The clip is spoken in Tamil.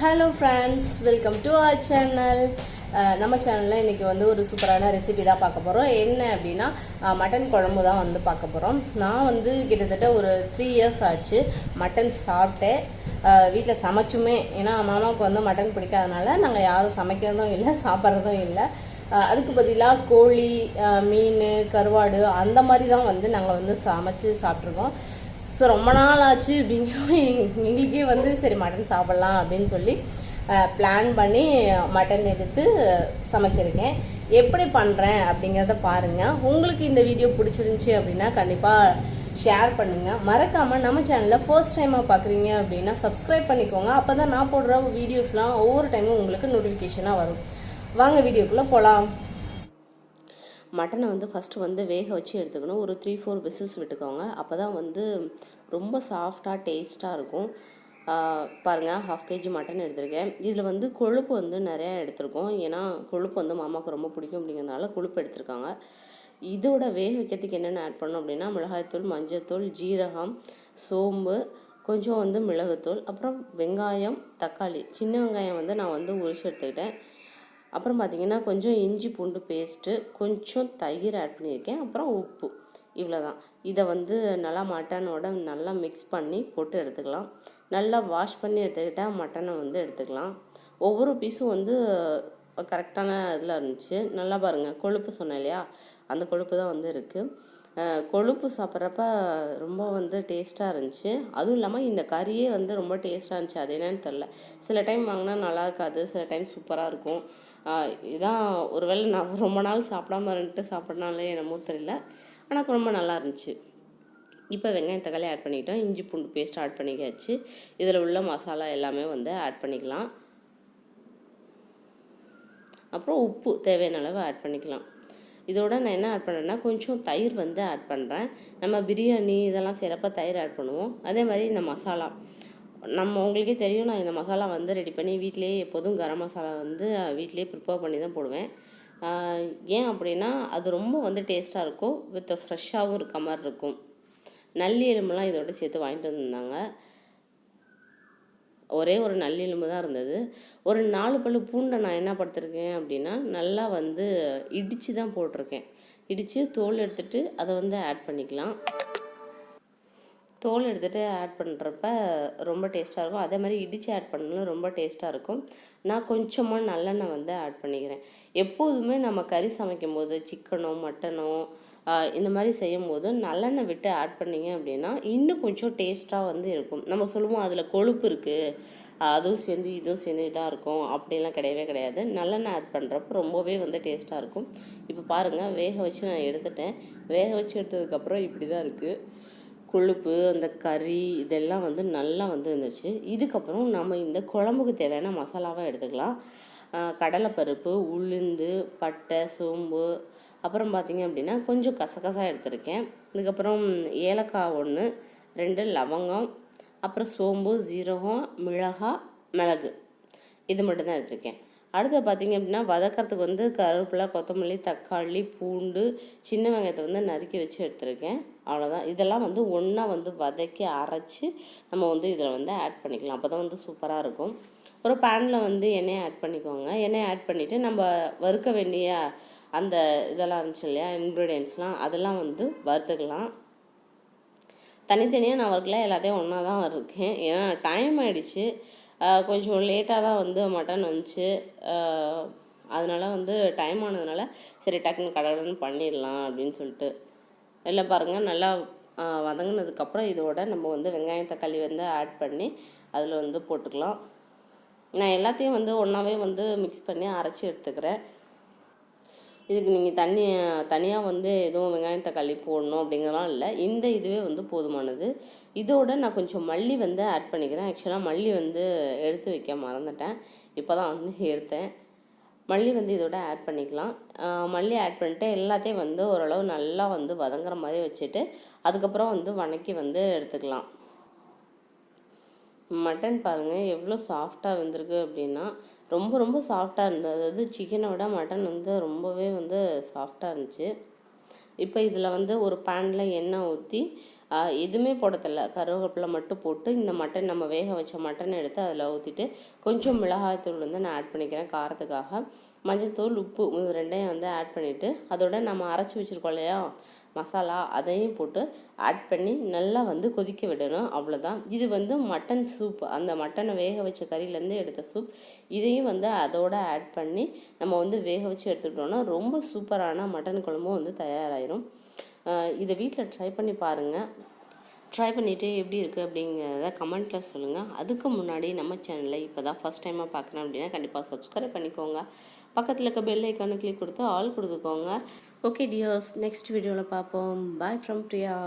Hello friends, welcome to our channel. நம்ம சேனலில் இன்றைக்கி வந்து ஒரு சூப்பரான ரெசிபி தான் பார்க்க போகிறோம். என்ன அப்படின்னா மட்டன் குழம்பு தான் வந்து பார்க்க போகிறோம். நான் வந்து கிட்டத்தட்ட ஒரு 3 இயர்ஸ் ஆச்சு மட்டன் சாப்பிட்டேன். வீட்டில் சமைச்சுமே, ஏன்னா மாமாவுக்கு வந்து மட்டன் பிடிக்காதனால நாங்கள் யாரும் சமைக்கிறதும் இல்லை, சாப்பிட்றதும் இல்லை. அதுக்கு பதிலாக கோழி, மீன், கருவாடு அந்த மாதிரி தான் வந்து நாங்கள் வந்து சமைச்சு சாப்பிட்ருக்கோம். ஸோ ரொம்ப நாள் ஆச்சு அப்படிங்கிற எங்களுக்கே வந்து சரி மட்டன் சாப்பிட்லாம் அப்படின்னு சொல்லி பிளான் பண்ணி மட்டன் எடுத்து சமைச்சிருக்கேன். எப்படி பண்ணுறேன் அப்படிங்கிறத பாருங்கள். உங்களுக்கு இந்த வீடியோ பிடிச்சிருந்துச்சி அப்படின்னா கண்டிப்பாக ஷேர் பண்ணுங்கள். மறக்காமல் நம்ம சேனலில் ஃபர்ஸ்ட் டைமாக பார்க்குறீங்க அப்படின்னா சப்ஸ்கிரைப் பண்ணிக்கோங்க. அப்போ தான் நான் போடுற வீடியோஸ்லாம் ஒவ்வொரு டைமும் உங்களுக்கு நோட்டிஃபிகேஷனாக வரும். வாங்க வீடியோக்குள்ளே போகலாம். மட்டனை வந்து ஃபஸ்ட்டு வந்து வேக வச்சு எடுத்துக்கணும். ஒரு 3-4 விசில்ஸ் விட்டுக்கோங்க. அப்போ தான் வந்து ரொம்ப சாஃப்டாக டேஸ்ட்டாக இருக்கும். பாருங்கள், 1/2 kg மட்டன் எடுத்திருக்கேன். இதில் வந்து கொழுப்பு வந்து நிறையா எடுத்திருக்கோம். ஏன்னா கொழுப்பு வந்து மாமாவுக்கு ரொம்ப பிடிக்கும் அப்படிங்கிறதுனால கொழுப்பு எடுத்திருக்காங்க. இதோட வேக வைக்கிறதுக்கு என்னென்ன ஆட் பண்ணணும் அப்படின்னா மிளகாய்த்தூள், மஞ்சள்தூள், ஜீரகம், சோம்பு, கொஞ்சம் வந்து மிளகுத்தூள், அப்புறம் வெங்காயம், தக்காளி. சின்ன வெங்காயம் வந்து நான் வந்து உரிச்சு எடுத்துக்கிட்டேன். அப்புறம் பார்த்திங்கன்னா கொஞ்சம் இஞ்சி பூண்டு பேஸ்ட்டு, கொஞ்சம் தயிர் ஆட் பண்ணியிருக்கேன், அப்புறம் உப்பு. இவ்வளோ தான். இதை வந்து நல்லா மட்டனோட நல்லா மிக்ஸ் பண்ணி போட்டு எடுத்துக்கலாம். நல்லா வாஷ் பண்ணி எடுத்துக்கிட்டால் மட்டனை வந்து எடுத்துக்கலாம். ஒவ்வொரு பீஸும் வந்து கரெக்டான இதில் இருந்துச்சு. நல்லா பாருங்கள், கொழுப்பு சொன்னேன் இல்லையா, அந்த கொழுப்பு தான் வந்து இருக்குது. கொழுப்பு சாப்பிட்றப்ப ரொம்ப வந்து டேஸ்ட்டாக இருந்துச்சு. அதுவும் இல்லாமல் இந்த கறியே வந்து ரொம்ப டேஸ்ட்டாக இருந்துச்சு. அது என்னன்னு தெரில, சில டைம் வாங்கினா நல்லா இருக்காது, சில டைம் சூப்பராக இருக்கும். இதான் ஒருவேளை நான் ரொம்ப நாள் சாப்பிடாம இருந்துட்டு சாப்பிட்றனாலே என்னமோ தெரியல, ஆனால் ரொம்ப நல்லா இருந்துச்சு. இப்போ வெங்காயம் தக்காளி ஆட் பண்ணிக்கிட்டோம், இஞ்சி பூண்டு பேஸ்ட் ஆட் பண்ணிக்காச்சு. இதில் உள்ள மசாலா எல்லாமே வந்து ஆட் பண்ணிக்கலாம். அப்புறம் உப்பு தேவையான அளவு ஆட் பண்ணிக்கலாம். இதோட நான் என்ன ஆட் பண்ணுறேன்னா கொஞ்சம் தயிர் வந்து ஆட் பண்ணுறேன். நம்ம பிரியாணி இதெல்லாம் செய்கிறப்ப தயிர் ஆட் பண்ணுவோம். அதே மாதிரி இந்த மசாலா உங்களுக்கே தெரியும், நான் இந்த மசாலா வந்து ரெடி பண்ணி வீட்டிலேயே எப்போதும் கரம் மசாலா வந்து வீட்டிலேயே ப்ரிப்பேர் பண்ணி தான் போடுவேன். ஏன் அப்படின்னா அது ரொம்ப வந்து டேஸ்ட்டாக இருக்கும், வித் ஃப்ரெஷ்ஷாகவும் இருக்க மாதிரி இருக்கும். நல்லி எலும்புலாம் இதோட சேர்த்து வாங்கிட்டு வந்திருந்தாங்க. ஒரே ஒரு நல்லி எலும்பு தான் இருந்தது. ஒரு 4 பல்லு பூண்டை நான் என்ன படுத்திருக்கேன் அப்படின்னா நல்லா வந்து இடித்து தான் போட்டிருக்கேன். இடித்து தோல் எடுத்துகிட்டு அதை வந்து ஆட் பண்ணிக்கலாம். தோல் எடுத்துகிட்டு ஆட் பண்ணுறப்ப ரொம்ப டேஸ்ட்டாக இருக்கும். அதே மாதிரி இடித்து ஆட் பண்ணாலும் ரொம்ப டேஸ்ட்டாக இருக்கும். நான் கொஞ்சமாக நல்லெண்ணெய் வந்து ஆட் பண்ணிக்கிறேன். எப்போதுமே நம்ம கறி சமைக்கும் போது சிக்கனோ மட்டனோ இந்த மாதிரி செய்யும் போது நல்லெண்ணெய் விட்டு ஆட் பண்ணிங்க அப்படின்னா இன்னும் கொஞ்சம் டேஸ்ட்டாக வந்து இருக்கும். நம்ம சொல்லுவோம் அதில் கொழுப்பு இருக்குது, அதுவும் சேர்ந்து இதுவும் சேர்ந்து இதாக இருக்கும், அப்படிலாம் கிடையவே கிடையாது. நல்லெண்ணெய் ஆட் பண்ணுறப்ப ரொம்பவே வந்து டேஸ்ட்டாக இருக்கும். இப்போ பாருங்கள், வேக வச்சு நான் எடுத்துட்டேன். வேக வச்சு எடுத்ததுக்கப்புறம் இப்படி தான் இருக்குது. கொழுப்பு, அந்த கறி இதெல்லாம் வந்து நல்லா வந்து இருந்துச்சு. இதுக்கப்புறம் நம்ம இந்த குழம்புக்கு தேவையான மசாலாவை எடுத்துக்கலாம். கடலைப்பருப்பு, உளுந்து, பட்டை, சோம்பு, அப்புறம் பார்த்திங்க அப்படின்னா கொஞ்சம் கசகசா எடுத்திருக்கேன். இதுக்கப்புறம் ஏலக்காய் 1, 2 லவங்கம், அப்புறம் சோம்பு, ஜீரகம், மிளகு, இது மட்டும் தான் எடுத்திருக்கேன். அடுத்து பார்த்திங்க அப்படின்னா வதக்கிறதுக்கு வந்து கருவேப்பிலை, கொத்தமல்லி, தக்காளி, பூண்டு, சின்ன வெங்காயத்தை வந்து நறுக்கி வச்சு எடுத்திருக்கேன். அவ்வளோதான். இதெல்லாம் வந்து ஒன்றா வந்து வதக்கி அரைச்சி நம்ம வந்து இதில் வந்து ஆட் பண்ணிக்கலாம். அப்போ தான் வந்து சூப்பராக இருக்கும். ஒரு பேனில் வந்து எண்ணெயை ஆட் பண்ணிக்கோங்க. எண்ணெயை ஆட் பண்ணிவிட்டு நம்ம வறுக்க வேண்டிய அந்த இதெல்லாம் இருந்துச்சு இல்லையா, இன்க்ரீடியன்ட்ஸ்லாம், அதெல்லாம் வந்து வறுத்துக்கலாம். தனித்தனியாக நான் வறுக்கல, எல்லாத்தையும் ஒன்றா தான் வறுக்கேன். ஏன்னா டைம் ஆகிடுச்சு, கொஞ்சம் லேட்டாக தான் வந்து மட்டன் வந்துச்சு. அதனால் வந்து டைம் ஆனதுனால சரி டக்குன்னு கடகடன்னு பண்ணிடலாம் அப்படின்னு சொல்லிட்டு எல்லாம் பாருங்கள். நல்லா வதங்கினதுக்கப்புறம் இதோட நம்ம வந்து வெங்காயம் தக்காளி வந்து ஆட் பண்ணி அதில் வந்து போட்டுக்கலாம். நான் எல்லாத்தையும் வந்து ஒன்றாவே வந்து மிக்ஸ் பண்ணி அரைச்சி எடுத்துக்கிறேன். இதுக்கு நீங்கள் தனியாக வந்து எதுவும் வெங்காயம் தக்காளி போடணும் அப்படிங்கிறலாம் இல்லை, இந்த இதுவே வந்து போதுமானது. இதோட நான் கொஞ்சம் மல்லி வந்து ஆட் பண்ணிக்கிறேன். ஆக்சுவலாக மல்லி வந்து எடுத்து வைக்க மறந்துட்டேன், இப்போ தான் வந்து எடுத்தேன். மல்லி வந்து இதோட ஆட் பண்ணிக்கலாம். மல்லி ஆட் பண்ணிட்டு எல்லாத்தையும் வந்து ஓரளவு நல்லா வந்து வதங்குற மாதிரி வச்சுட்டு அதுக்கப்புறம் வந்து வதக்கி வந்து எடுத்துக்கலாம். மட்டன் பாருங்கள் எவ்வளோ சாஃப்டாக வந்திருக்கு அப்படின்னா, ரொம்ப ரொம்ப சாஃப்டாக இருந்தது. அதாவது சிக்கனை விட மட்டன் வந்து ரொம்பவே வந்து சாஃப்டாக இருந்துச்சு. இப்போ இதில் வந்து ஒரு பேனில் எண்ணெய் ஊற்றி எதுவுமே போட தேவையில்ல, கருவேப்பிலை மட்டும் போட்டு இந்த மட்டன் நம்ம வேக வச்ச மட்டன் எடுத்து அதில் ஊற்றிட்டு கொஞ்சம் மிளகாய்த்தூள் வந்து நான் ஆட் பண்ணிக்கிறேன் காரத்துக்காக. மஞ்சள்தூள், உப்பு ரெண்டையும் வந்து ஆட் பண்ணிவிட்டு அதோட நம்ம அரைச்சி வச்சுருக்கோம் இல்லையா மசாலா, அதையும் போட்டு ஆட் பண்ணி நல்லா வந்து கொதிக்க விடணும். அவ்வளோதான். இது வந்து மட்டன் சூப், அந்த மட்டனை வேக வச்ச கறியிலேருந்து எடுத்த சூப். இதையும் வந்து அதோட ஆட் பண்ணி நம்ம வந்து வேக வச்சு எடுத்துக்கிட்டோன்னா ரொம்ப சூப்பரான மட்டன் குழம்பும் வந்து தயாராகிடும். இதை வீட்டில் ட்ரை பண்ணி பாருங்கள். ட்ரை பண்ணிவிட்டு எப்படி இருக்குது அப்படிங்கிறத கமெண்ட்டில் சொல்லுங்கள். அதுக்கு முன்னாடி நம்ம சேனலில் இப்போ தான் ஃபஸ்ட் டைமாக பார்க்குறேன் அப்படின்னா கண்டிப்பாக சப்ஸ்கிரைப் பண்ணிக்கோங்க. பக்கத்தில் இருக்க பெல் ஐக்கானை கிளிக் கொடுத்து ஆல் கொடுத்துக்கோங்க. ஓகே டியர்ஸ், நெக்ஸ்ட் வீடியோவில் பார்ப்போம். Bye from Priya.